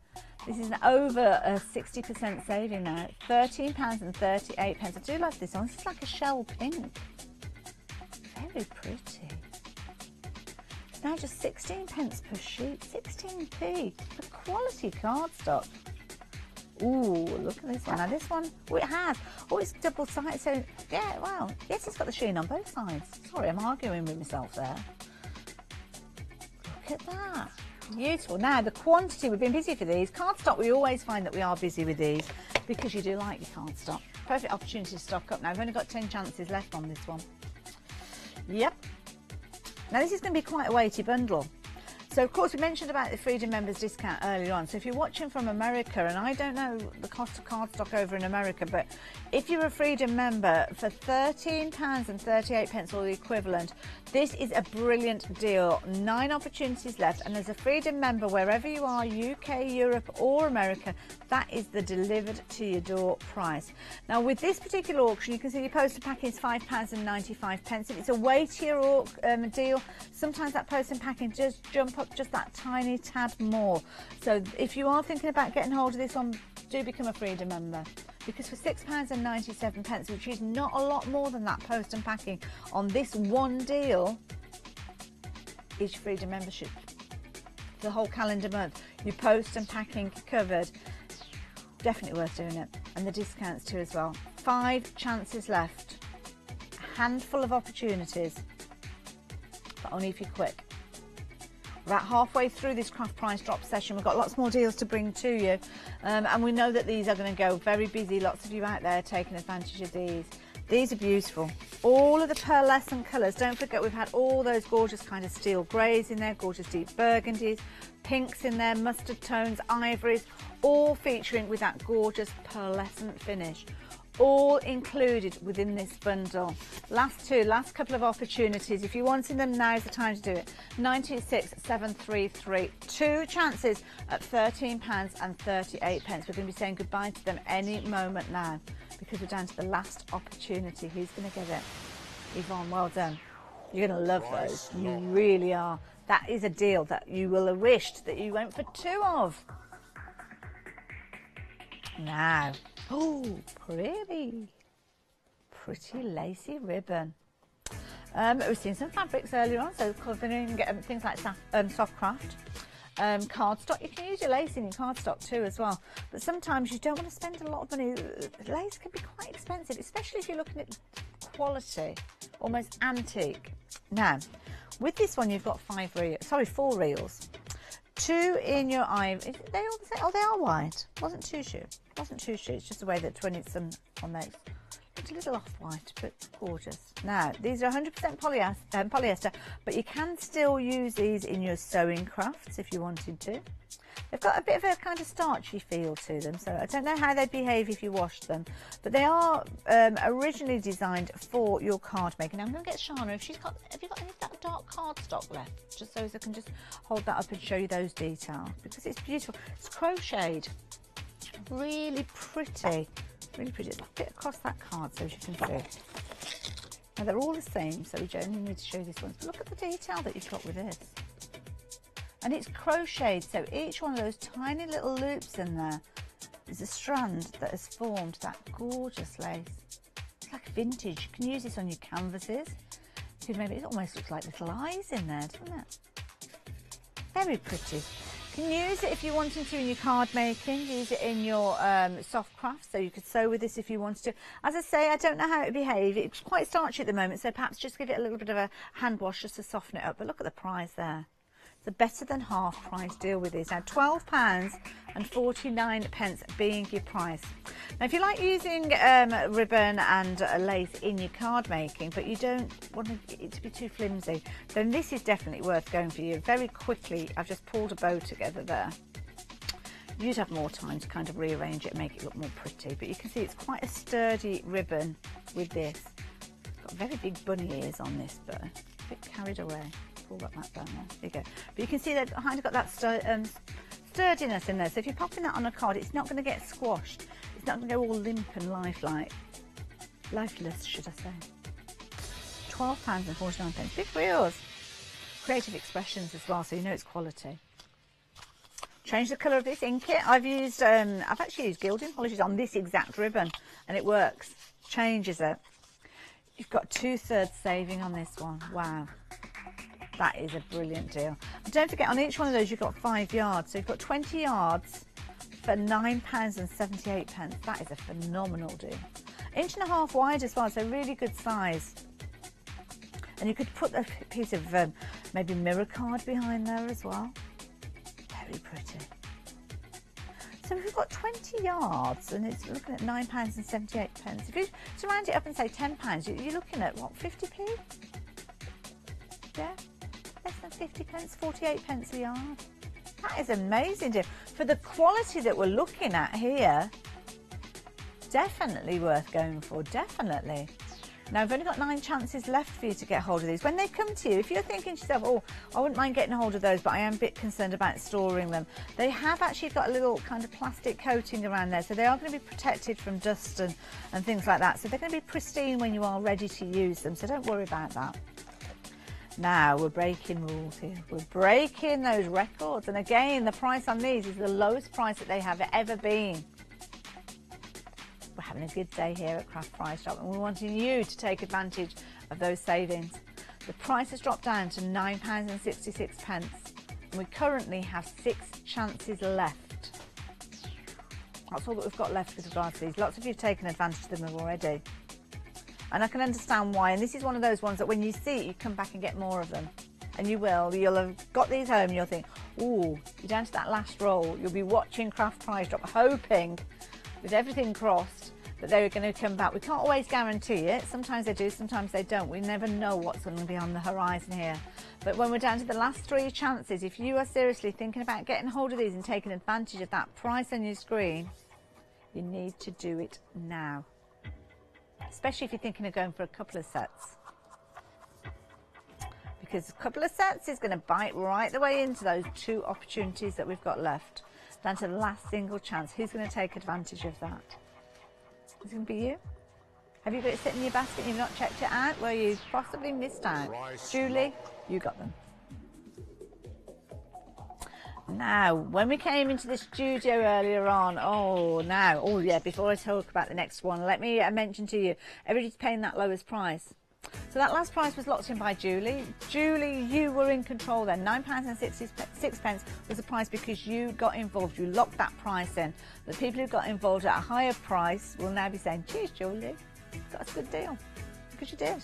This is over a 60% saving now. £13.38. I do like this one. This is like a shell pink. Very pretty. It's now just 16p per sheet. 16p. The quality cardstock. Ooh, look at this one. Now this one, oh, it has. Oh, it's double-sided. So, yeah, well, yes, it's got the sheen on both sides. Sorry, I'm arguing with myself there. Look at that. Beautiful. Now, the quantity, we've been busy for these. Cardstock, we always find that we are busy with these because you do like your cardstock. Perfect opportunity to stock up. Now, we've only got 10 chances left on this one. Yep. Now, this is going to be quite a weighty bundle. So, of course, we mentioned about the Freedom Members discount earlier on. So if you're watching from America, and I don't know the cost of cardstock over in America, but if you're a Freedom member for £13.38 or the equivalent, this is a brilliant deal. 9 opportunities left, and as a Freedom member, wherever you are, UK, Europe or America, that is the delivered to your door price. Now, with this particular auction, you can see the postal packing is £5.95. If it's a weightier deal, sometimes that postal packing does jump up just that tiny tad more. So if you are thinking about getting hold of this one, do become a Freedom member, because for £6.97, which is not a lot more than that post and packing on this one deal, is your Freedom membership the whole calendar month. Your post and packing covered. Definitely worth doing it. And the discounts too as well. 5 chances left, a handful of opportunities, but only if you're quick. About halfway through this craft price drop session, we've got lots more deals to bring to you, and we know that these are going to go very busy. Lots of you out there taking advantage of these. These are beautiful. All of the pearlescent colours. Don't forget, we've had all those gorgeous kind of steel greys in there, gorgeous deep burgundies, pinks in there, mustard tones, ivories, all featuring with that gorgeous pearlescent finish. All included within this bundle. Last couple of opportunities. If you're wanting them, now's the time to do it. 92733. 2 chances at £13.38. We're going to be saying goodbye to them any moment now, because we're down to the last opportunity. Who's going to get it? Yvonne, well done. You're going to love those. You really are. That is a deal that you will have wished that you went for 2 of. Now, oh, pretty lacy ribbon. We've seen some fabrics earlier on, so covering things like soft craft, cardstock. You can use your lace in your cardstock too as well, but sometimes you don't want to spend a lot of money. Lace can be quite expensive, especially if you're looking at quality, almost antique. Now, with this one, you've got 4 reels. 2 in your eye. They all the same? Oh, they are white. Wasn't 2 shoes. It's just the way that 20-some on those. It's a little off-white, but gorgeous. Now, these are 100% polyester, but you can still use these in your sewing crafts if you wanted to. They've got a bit of a kind of starchy feel to them, so I don't know how they'd behave if you washed them, but they are originally designed for your card making. Now, I'm going to get Shana, have you got any of that dark cardstock left? Just so as I can just hold that up and show you those details, because it's beautiful. It's crocheted. Really pretty. Really pretty. It's a bit across that card, so as you can see. Now, they're all the same, so we only need to show you this one. But look at the detail that you've got with this. And it's crocheted, so each one of those tiny little loops in there is a strand that has formed that gorgeous lace. It's like vintage. You can use this on your canvases. It almost looks like little eyes in there, doesn't it? Very pretty. You can use it if you're wanting to in your card making, use it in your soft craft, so you could sew with this if you wanted to. As I say, I don't know how it behaves. It's quite starchy at the moment, so perhaps just give it a little bit of a hand wash just to soften it up. But look at the price there. It's a better than half price deal with these. Now £12.49 being your price. Now if you like using ribbon and lace in your card making, but you don't want it to be too flimsy, then this is definitely worth going for you. Very quickly, I've just pulled a bow together there. You'd have more time to kind of rearrange it and make it look more pretty, but you can see it's quite a sturdy ribbon with this. Got very big bunny ears on this, but a bit carried away. Pull that back down there. There you go. But you can see they've kind of got that sturdiness in there. So if you're popping that on a card, it's not going to get squashed. It's not going to go all limp and lifeless, should I say. £12.49. Big wheels. Creative expressions as well, so you know it's quality. Change the colour of this ink kit. I've actually used gilding polishes on this exact ribbon, and it works. Changes it. You've got 2/3 saving on this one. Wow, that is a brilliant deal. And don't forget, on each one of those you've got 5 yards, so you've got 20 yards for £9.78. That is a phenomenal deal. 1.5 inches wide as well, so really good size. And you could put a piece of maybe mirror card behind there as well. Very pretty. So we've got 20 yards and it's looking at £9.78. If you to round it up and say £10, you're looking at what, 50p? Yeah, less than 50p, 48p a yard. That is amazing deal. For the quality that we're looking at here, definitely worth going for, definitely. Now, I've only got 9 chances left for you to get hold of these. When they come to you, if you're thinking to yourself, oh, I wouldn't mind getting hold of those, but I am a bit concerned about storing them, they have actually got a little kind of plastic coating around there, so they are going to be protected from dust and things like that. So they're going to be pristine when you are ready to use them, so don't worry about that. Now, we're breaking rules here. We're breaking those records. And again, the price on these is the lowest price that they have ever been. We're having a good day here at Craft Price Shop, and we're wanting you to take advantage of those savings. The price has dropped down to £9.66, and we currently have 6 chances left. That's all that we've got left with regards to these. Lots of you have taken advantage of them already, and I can understand why. And this is one of those ones that when you see it, you come back and get more of them, and you will. You'll have got these home and you'll think, ooh, you're down to that last roll. You'll be watching Craft Price Drop, hoping with everything crossed that they're going to come back. We can't always guarantee it. Sometimes they do, sometimes they don't. We never know what's going to be on the horizon here. But when we're down to the last 3 chances, if you are seriously thinking about getting hold of these and taking advantage of that price on your screen, you need to do it now. Especially if you're thinking of going for a couple of sets. Because a couple of sets is going to bite right the way into those 2 opportunities that we've got left. Down to the last single chance. Who's going to take advantage of that? Is it going to be you? Have you got it sitting in your basket and you've not checked it out? Well, you've possibly missed out. Julie, you got them. Now, when we came into the studio earlier on, oh yeah, before I talk about the next one, let me mention to you, everybody's paying that lowest price. So that last price was locked in by Julie. Julie, you were in control then. £9.66 was the price because you got involved. You locked that price in. The people who got involved at a higher price will now be saying, cheers, Julie, got us a good deal. Because you did.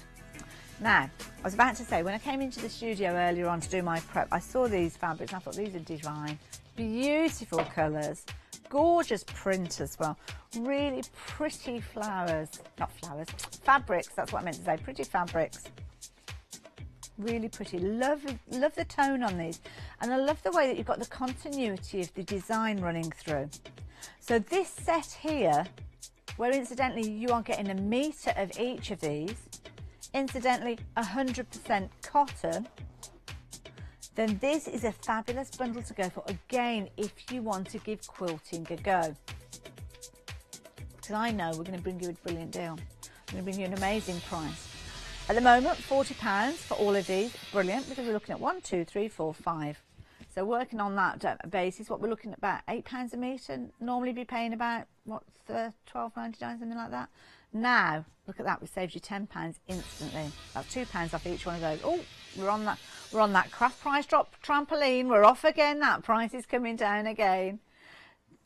Now, I was about to say, when I came into the studio earlier on to do my prep, I saw these fabrics and I thought, these are divine. Beautiful colours. Gorgeous print as well. Really pretty flowers. Not flowers. Fabrics, that's what I meant to say. Pretty fabrics. Really pretty. Love the tone on these. And I love the way that you've got the continuity of the design running through. So this set here, where incidentally you are getting 1 metre of each of these, incidentally 100% cotton, then this is a fabulous bundle to go for, again, if you want to give quilting a go. Because I know we're going to bring you a brilliant deal. I'm going to bring you an amazing price. At the moment, £40 for all of these. Brilliant, because we're looking at 1, 2, 3, 4, 5. So working on that basis, what we're looking at about £8 a metre. Normally be paying about, what, £12.99, something like that. Now, look at that, we saved you £10 instantly. That's £2 off each one of those. Oh, we're on that Craft Price Drop trampoline. We're off again. That price is coming down again.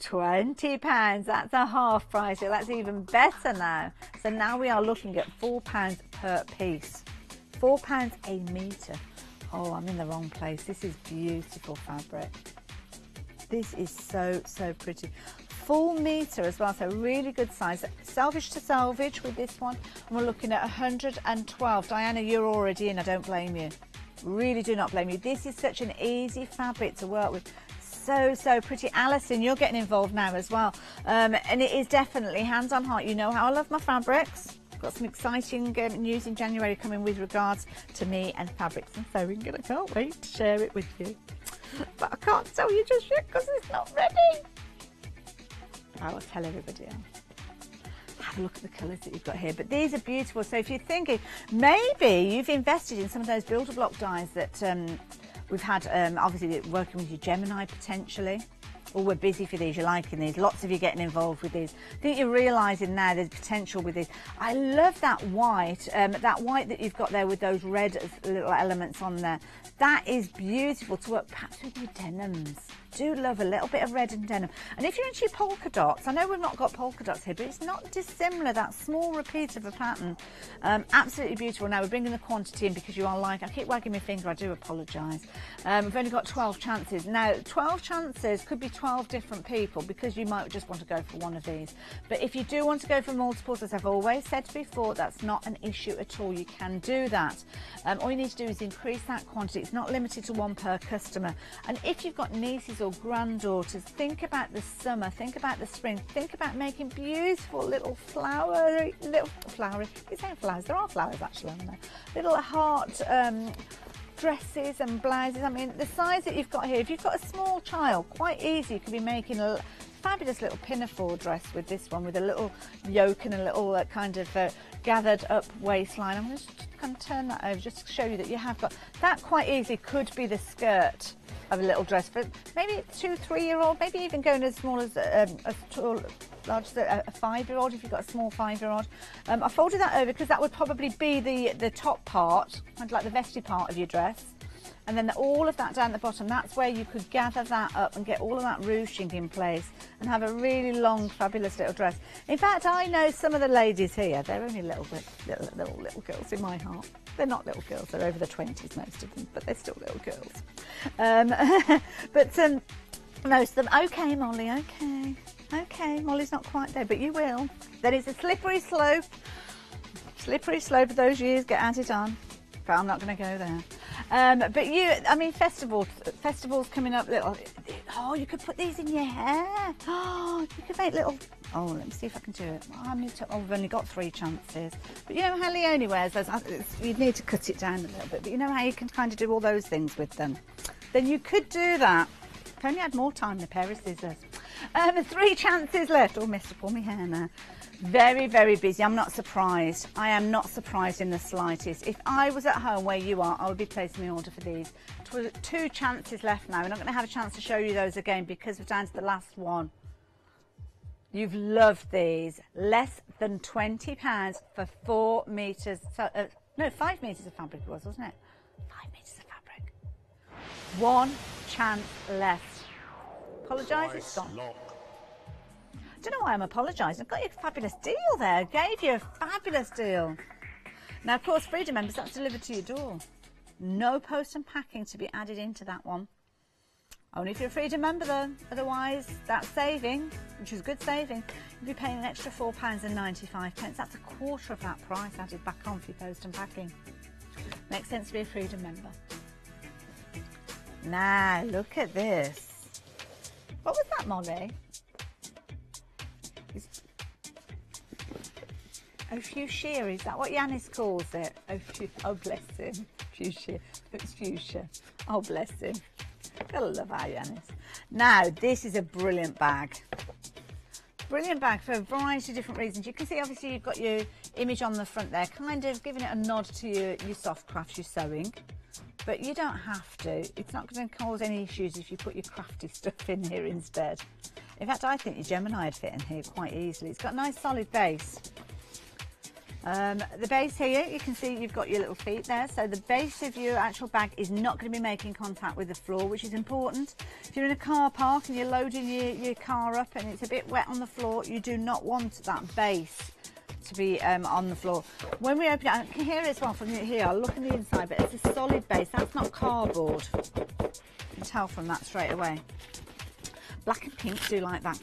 £20, that's a half price. So that's even better now. So now we are looking at £4 per piece. £4 a metre. Oh, I'm in the wrong place. This is beautiful fabric. This is so, so pretty. Full metre as well, so really good size. Selvage to selvage with this one. And we're looking at 112. Diana, you're already in, I don't blame you. Really do not blame you. This is such an easy fabric to work with. So, so pretty. Alison, you're getting involved now as well. And it is definitely hands on heart. You know how I love my fabrics. Got some exciting news in January coming with regards to me and fabrics and sewing, and I can't wait to share it with you. But I can't tell you just yet because it's not ready. I will tell everybody else. Have a look at the colours that you've got here. But these are beautiful. So if you're thinking, maybe you've invested in some of those builder block dyes that we've had, obviously working with your Gemini potentially. Or we're busy for these, you're liking these, lots of you getting involved with these. I think you're realising now there's potential with these. I love that white that you've got there with those red little elements on there. That is beautiful to work perhaps with your denims. Do love a little bit of red and denim. And if you're into your polka dots, I know we've not got polka dots here, but it's not dissimilar, that small repeat of a pattern. Absolutely beautiful. Now we're bringing the quantity in because you are like, I keep wagging my finger, I do apologise. We've only got 12 chances. Now 12 chances could be 12 different people because you might just want to go for one of these. But if you do want to go for multiples, as I've always said before, that's not an issue at all. You can do that. All you need to do is increase that quantity. It's not limited to one per customer. And if you've got nieces or granddaughters, think about the summer, think about the spring, think about making beautiful little flowery, you're saying flowers, there are flowers actually on there, little heart dresses and blouses. I mean, the size that you've got here, if you've got a small child, quite easy, you could be making a fabulous little pinafore dress with this one, with a little yoke and a little kind of gathered up waistline. I'm going to just kind of turn that over just to show you that you have got that. Quite easily could be the skirt of a little dress for maybe 2-3-year-old, maybe even going as small as large as a 5-year-old if you've got a small 5-year-old. I folded that over because that would probably be the top part, kind of like the vesty part of your dress. And then all of that down the bottom, that's where you could gather that up and get all of that ruching in place and have a really long, fabulous little dress. In fact, I know some of the ladies here, they're only little girls in my heart. They're not little girls, they're over the 20s, most of them, but they're still little girls. Most of them, okay, Molly, okay. Okay, Molly's not quite there, but you will. There is a slippery slope of those years, get added on. But I'm not going to go there. But I mean, festivals coming up. Oh, you could put these in your hair. Oh, you could make little. Oh, let me see if I can do it. I've only got 3 chances. But you know how Leonie wears those? You'd need to cut it down a little bit. But you know how you can kind of do all those things with them. Then you could do that. If only I had more time, the pair of scissors. 3 chances left. Oh, missed up all my hair now. Very, very busy. I'm not surprised. I am not surprised in the slightest. If I was at home where you are, I would be placing my order for these. 2 chances left now. We're not going to have a chance to show you those again because we're down to the last one. You've loved these. Less than £20 for 4 metres. No, 5 metres of fabric it was, wasn't it? 5 metres of fabric. 1 chance left. Apologise, it's gone. I don't know why I'm apologising. I've got you a fabulous deal there. I gave you a fabulous deal. Now, of course, Freedom members, that's delivered to your door. No post and packing to be added into that one. Only if you're a Freedom member, though. Otherwise, that's saving, which is good saving. You'll be paying an extra £4.95. That's a quarter of that price added back on for your post and packing. Makes sense to be a Freedom member. Now, look at this. What was that, Molly? Oh, fuchsia, is that what Yanis calls it? Oh, bless him. Fuchsia. It's fuchsia. Oh, bless him. Gotta love our Yanis. Now, this is a brilliant bag. Brilliant bag for a variety of different reasons. You can see, obviously, you've got your image on the front there, kind of giving it a nod to your soft crafts, your sewing. But you don't have to. It's not going to cause any issues if you put your crafty stuff in here instead. In fact, I think your Gemini would fit in here quite easily. It's got a nice solid base. The base here, you can see you've got your little feet there. So the base of your actual bag is not going to be making contact with the floor, which is important. If you're in a car park and you're loading your car up and it's a bit wet on the floor, you do not want that base to be on the floor. When we open it, I can hear it as well from here. I'll look in the inside, but it's a solid base. That's not cardboard. You can tell from that straight away. Black and pink do like that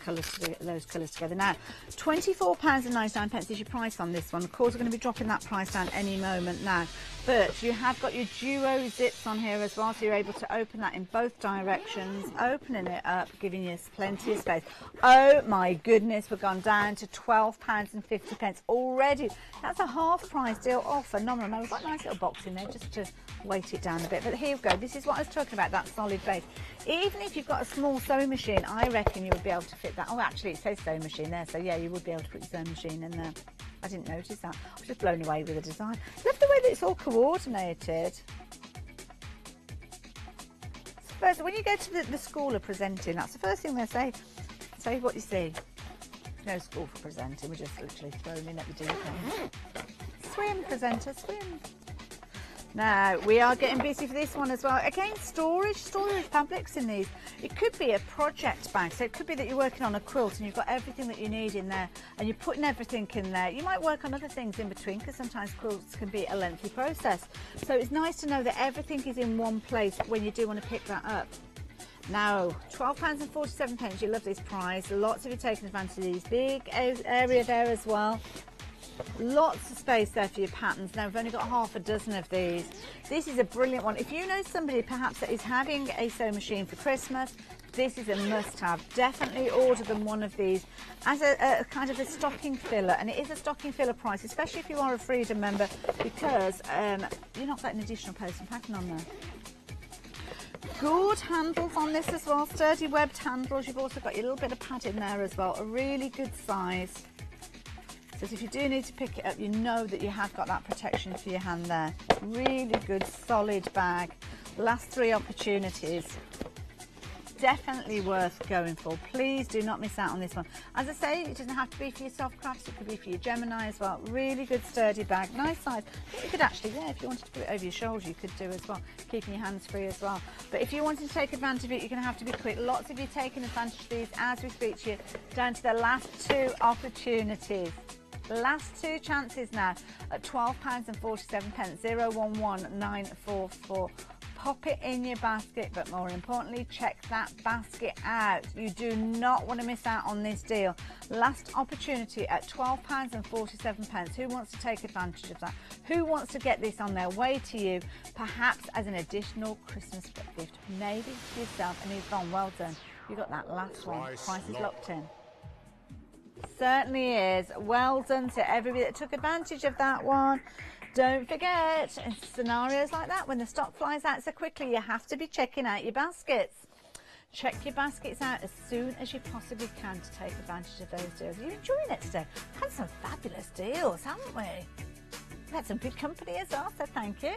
those colours together. Now, £24.99 is your price on this one. Of course, we're going to be dropping that price down any moment now. But you have got your duo zips on here as well, so you're able to open that in both directions, opening it up, giving you plenty of space. Oh my goodness, we've gone down to £12.50 already. That's a half price deal. Oh, phenomenal. Now, we've got a nice little box in there just to weight it down a bit. But here we go. This is what I was talking about, that solid base. Even if you've got a small sewing machine, I reckon you would be able to fit that. Oh, actually, it says sewing machine there, so yeah, you would be able to put your sewing machine in there. I didn't notice that. I was just blown away with the design. Love the way that it's all coordinated. First, when you go to the school of presenting, that's the first thing they say. Say what you see. There's no school for presenting. We're just literally thrown in at the deep end. Swim, presenter, swim. Now, we are getting busy for this one as well. Again, storage fabrics in these. It could be a project bag, so it could be that you're working on a quilt and you've got everything that you need in there and you're putting everything in there. You might work on other things in between because sometimes quilts can be a lengthy process. So it's nice to know that everything is in one place when you do want to pick that up. Now, £12.47, you love this price. Lots of you taking advantage of these. Big area there as well. Lots of space there for your patterns. Now, we've only got half a dozen of these. This is a brilliant one. If you know somebody perhaps that is having a sewing machine for Christmas, this is a must-have. Definitely order them one of these as a kind of a stocking filler. And it is a stocking filler price, especially if you are a Freedom member, because you're not getting additional post and packing on there. Good handles on this as well. Sturdy webbed handles. You've also got your little bit of padding there as well. A really good size. So if you do need to pick it up, you know that you have got that protection for your hand there. Really good, solid bag. Last 3 opportunities. Definitely worth going for. Please do not miss out on this one. As I say, it doesn't have to be for your soft crafts. It could be for your Gemini as well. Really good, sturdy bag. Nice size. I think you could actually, yeah, if you wanted to put it over your shoulders, you could do as well. Keeping your hands free as well. But if you wanted to take advantage of it, you're going to have to be quick. Lots of you taking advantage of these as we speak to you. Down to the last 2 opportunities. Last 2 chances now at £12.47, 011944. Pop it in your basket, but more importantly, check that basket out. You do not want to miss out on this deal. Last opportunity at £12.47. Who wants to take advantage of that? Who wants to get this on their way to you, perhaps as an additional Christmas gift? Maybe to yourself, and you've gone, well done. You got that last one. Price is locked in. Certainly is. Well done to everybody that took advantage of that one. Don't forget, in scenarios like that, when the stock flies out so quickly, you have to be checking out your baskets. Check your baskets out as soon as you possibly can to take advantage of those deals. Are you enjoying it today? We've had some fabulous deals, haven't we? We've had some good company as well, so thank you.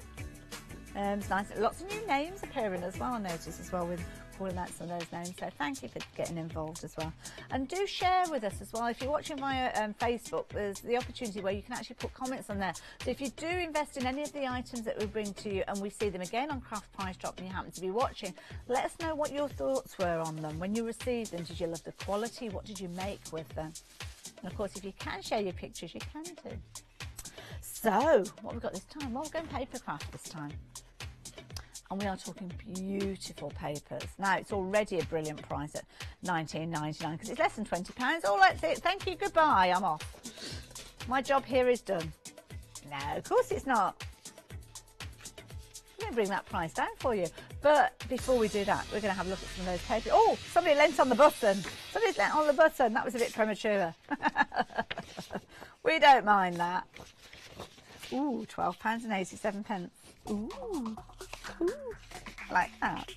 It's nice. Lots of new names appearing as well, I noticed as well, with calling out some of those names. So thank you for getting involved as well. And do share with us as well. If you're watching via Facebook, there's the opportunity where you can actually put comments on there. So if you do invest in any of the items that we bring to you and we see them again on Craft Price Drop and you happen to be watching, let us know what your thoughts were on them when you received them. Did you love the quality? What did you make with them? And of course, if you can share your pictures, you can too. So what have we got this time? Well, we're going papercraft this time. And we are talking beautiful papers. Now, it's already a brilliant price at £19.99 because it's less than £20. All that's it. Thank you. Goodbye. I'm off. My job here is done. No, of course it's not. I'm going to bring that price down for you. But before we do that, we're going to have a look at some of those papers. Oh, somebody leant on the button. Somebody's leant on the button. That was a bit premature. We don't mind that. Ooh, £12.87. Ooh. Ooh, like that.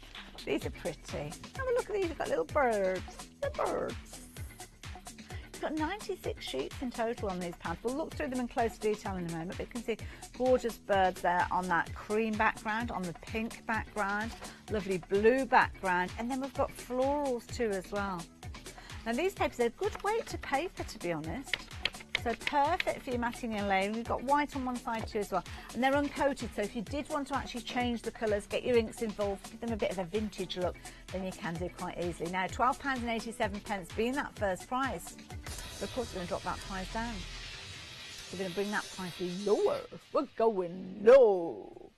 These are pretty. Have a look at these. You've got little birds. The birds. You've got 96 sheets in total on these pads. We'll look through them in close detail in a moment, but you can see gorgeous birds there on that cream background, on the pink background, lovely blue background, and then we've got florals too as well. Now these papers are a good weight to paper, to be honest. So perfect for your matting and layering. We've got white on one side too as well. And they're uncoated, so if you did want to actually change the colours, get your inks involved, give them a bit of a vintage look, then you can do quite easily. Now, £12.87 being that first price. But of course, we're going to drop that price down. We're going to bring that price lower. We're going low.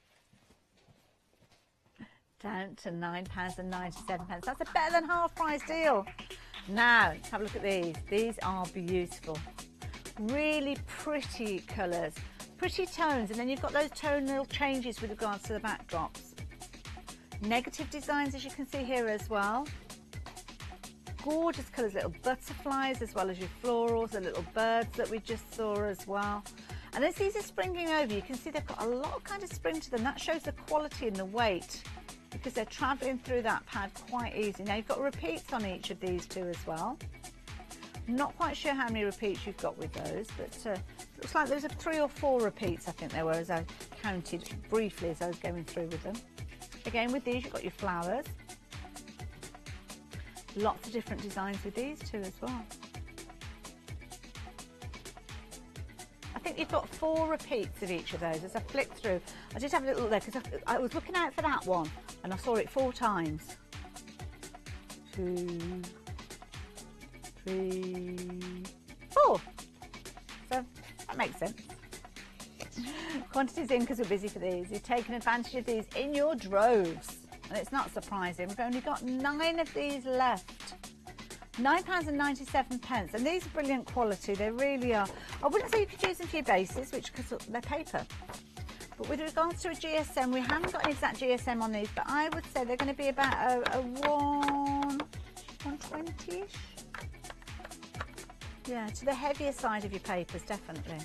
Down to £9.97. That's a better than half price deal. Now, let's have a look at these. These are beautiful. Really pretty colours, pretty tones, and then you've got those tonal changes with regards to the backdrops. Negative designs, as you can see here as well. Gorgeous colours, little butterflies as well as your florals, the little birds that we just saw as well. And as these are springing over, you can see they've got a lot of kind of spring to them. That shows the quality and the weight because they're travelling through that pad quite easy. Now you've got repeats on each of these two as well. Not quite sure how many repeats you've got with those, but looks like there's 3 or 4 repeats, I think there were, as I counted briefly as I was going through with them. Again, with these, you've got your flowers. Lots of different designs with these two as well. I think you've got 4 repeats of each of those. As I flicked through, I did have a little look, because I was looking out for that one, and I saw it 4 times. 2, 3, 4. So that makes sense. Quantities in because we're busy for these. You've taken advantage of these in your droves. And it's not surprising. We've only got 9 of these left. £9.97. And these are brilliant quality. They really are. I wouldn't say you could use them for your bases, because they're paper. But with regards to a GSM, we haven't got an exact GSM on these, but I would say they're going to be about a 120-ish. Yeah, to the heavier side of your papers, definitely.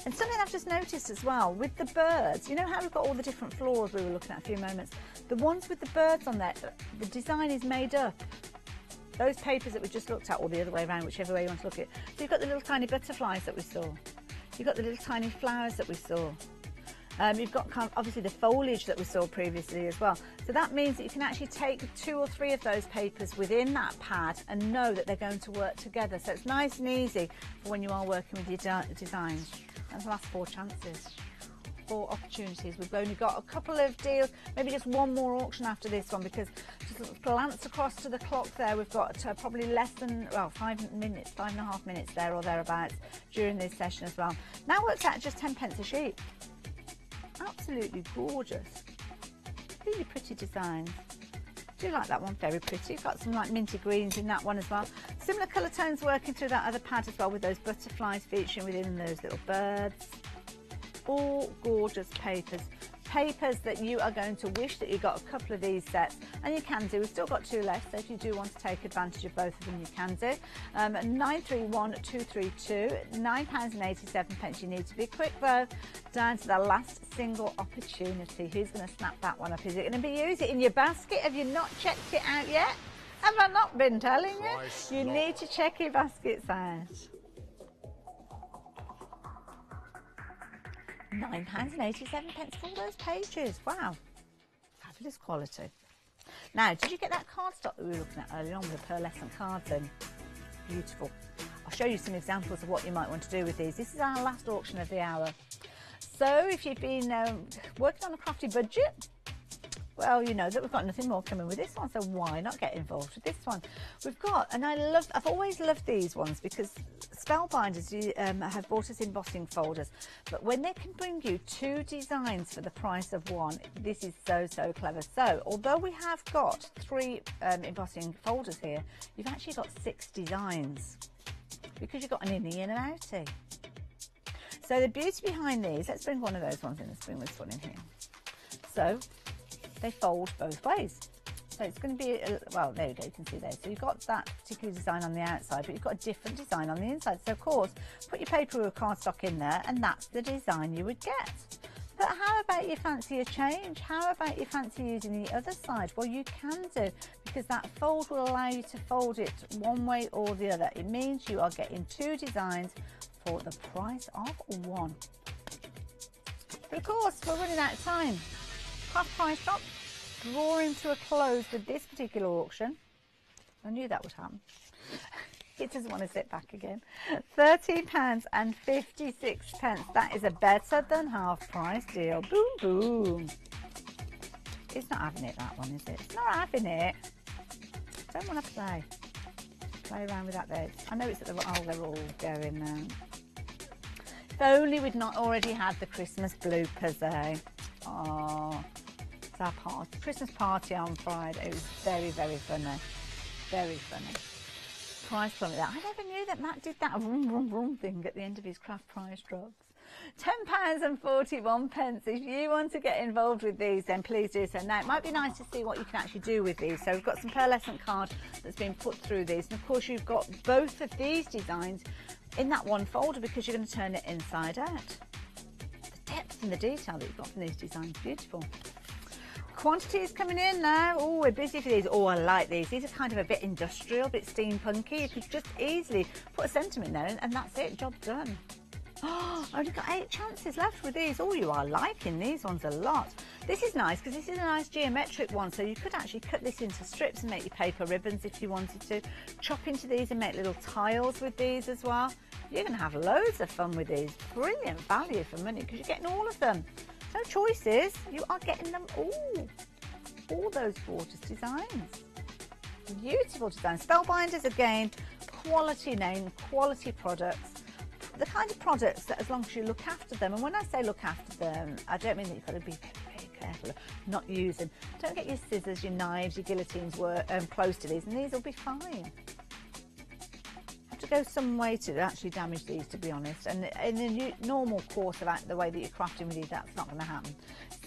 And something I've just noticed as well, with the birds, you know how we've got all the different florals we were looking at a few moments? The ones with the birds on there, the design is made up. Those papers that we just looked at, or the other way around, whichever way you want to look at it. So you've got the little tiny butterflies that we saw. You've got the little tiny flowers that we saw. You've got kind of obviously the foliage that we saw previously as well. So that means that you can actually take 2 or 3 of those papers within that pad and know that they're going to work together. So it's nice and easy for when you are working with your designs. That's the last 4 chances, 4 opportunities. We've only got a couple of deals, maybe just one more auction after this one, because just glance across to the clock there, we've got probably less than, well, 5 minutes, 5.5 minutes there or thereabouts during this session as well. Now works out just 10p a sheet. Absolutely gorgeous. Really pretty designs. Do like that one, very pretty. Got some like minty greens in that one as well. Similar colour tones working through that other pad as well, with those butterflies featuring within those little birds. All gorgeous papers. Papers that you are going to wish that you got a couple of these sets, and you can do. We've still got 2 left, so if you do want to take advantage of both of them, you can do. 931232, £9.87. You need to be quick though. Down to the last single opportunity. Who's going to snap that one up? Is it going to be you? Is it in your basket? Have you not checked it out yet? Have I not been telling you? You need to check your baskets out. £9.87 for all those pages. Wow, fabulous quality. Now, did you get that cardstock that we were looking at earlier on with the pearlescent cards in? Beautiful. I'll show you some examples of what you might want to do with these. This is our last auction of the hour. So if you've been working on a crafty budget, well, you know that we've got nothing more coming with this one, so why not get involved with this one? We've got, and I've always loved these ones, because Spellbinders have bought us embossing folders, but when they can bring you 2 designs for the price of 1, this is so clever. So although we have got 3 embossing folders here, you've actually got 6 designs, because you've got an innie and an outie. So the beauty behind these, let's bring one of those ones in, let's bring this one in here. So they fold both ways. So it's going to be, well, there you go, you can see there. So you've got that particular design on the outside, but you've got a different design on the inside. So of course, put your paper or cardstock in there, and that's the design you would get. But how about you fancy a change? How about you fancy using the other side? Well, you can do, because that fold will allow you to fold it one way or the other. It means you are getting 2 designs for the price of 1. But of course, we're running out of time. Half price drop, drawing to a close with this particular auction. I knew that would happen. It doesn't want to sit back again. £13.56. That is a better than half price deal. Boom, boom. It's not having it, that one, is it? It's not having it. Don't want to play around with that there. I know it's at the, oh, they're all going now. only we'd not already had the Christmas bloopers, eh? Oh, it's our Christmas party on Friday. It was very, very funny. Very funny. Prize plummet that. I never knew that Matt did that vroom, vroom, vroom thing at the end of his craft prize drops. £10.41. If you want to get involved with these, then please do so. Now, it might be nice to see what you can actually do with these. So we've got some pearlescent card that's been put through these. And of course, you've got both of these designs in that one folder because you're going to turn it inside out. The depth and the detail that you've got from these designs, beautiful. Quantity is coming in now. Oh, we're busy for these. Oh, I like these. These are kind of a bit industrial, a bit steampunky. You could just easily put a sentiment there and that's it, job done. Oh, only got 8 chances left with these. Oh, you are liking these ones a lot. This is nice because this is a nice geometric one, so you could actually cut this into strips and make your paper ribbons if you wanted to. Chop into these and make little tiles with these as well. You're going to have loads of fun with these. Brilliant value for money because you're getting all of them. No choices. You are getting them all those gorgeous designs. Beautiful designs. Spellbinders, again, quality name, quality products. The kind of products that as long as you look after them, and when I say look after them, I don't mean that you've got to be very careful of not using. Don't get your scissors, your knives, your guillotines close to these, and these will be fine. Have to go some way to actually damage these, to be honest, and in the normal course of the way that you're crafting with these, that's not going to happen.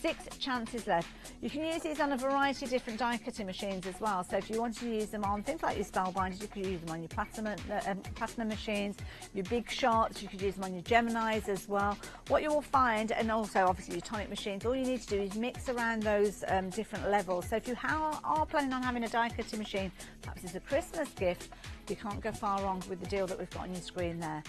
6 chances left. You can use these on a variety of different die cutting machines as well. So if you want to use them on things like your spellbinders, you could use them on your platinum machines, your big shots, you could use them on your Geminis as well. What you will find, and also obviously your tonic machines, all you need to do is mix around those different levels. So if you are planning on having a die cutting machine, perhaps it's a Christmas gift, you can't go far wrong with the deal that we've got on your screen there.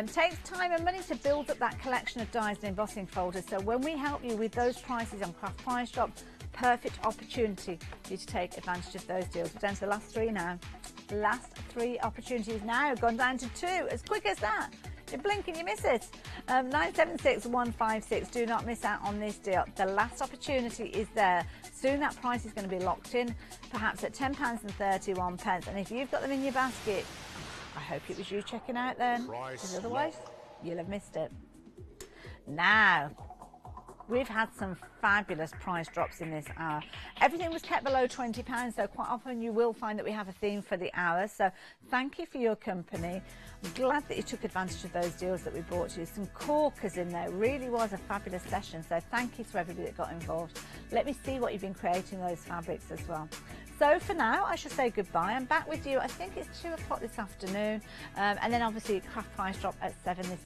Takes time and money to build up that collection of dies and embossing folders. So when we help you with those prices on Craft Price Drop, perfect opportunity for you to take advantage of those deals. We're down to the last 3 now. Last 3 opportunities now, gone down to 2, as quick as that. You blink and you miss it. 976156, do not miss out on this deal. The last opportunity is there. Soon that price is going to be locked in, perhaps at £10.31. And if you've got them in your basket, I hope it was you checking out then, because otherwise you'll have missed it. Now, we've had some fabulous price drops in this hour. Everything was kept below £20, so quite often you will find that we have a theme for the hour. So thank you for your company. I'm glad that you took advantage of those deals that we brought to you. Some corkers in there. Really was a fabulous session. So thank you to everybody that got involved. Let me see what you've been creating those fabrics as well. So for now, I shall say goodbye. I'm back with you, I think it's 2 o'clock this afternoon. And then obviously Craft Price Drop at 7 this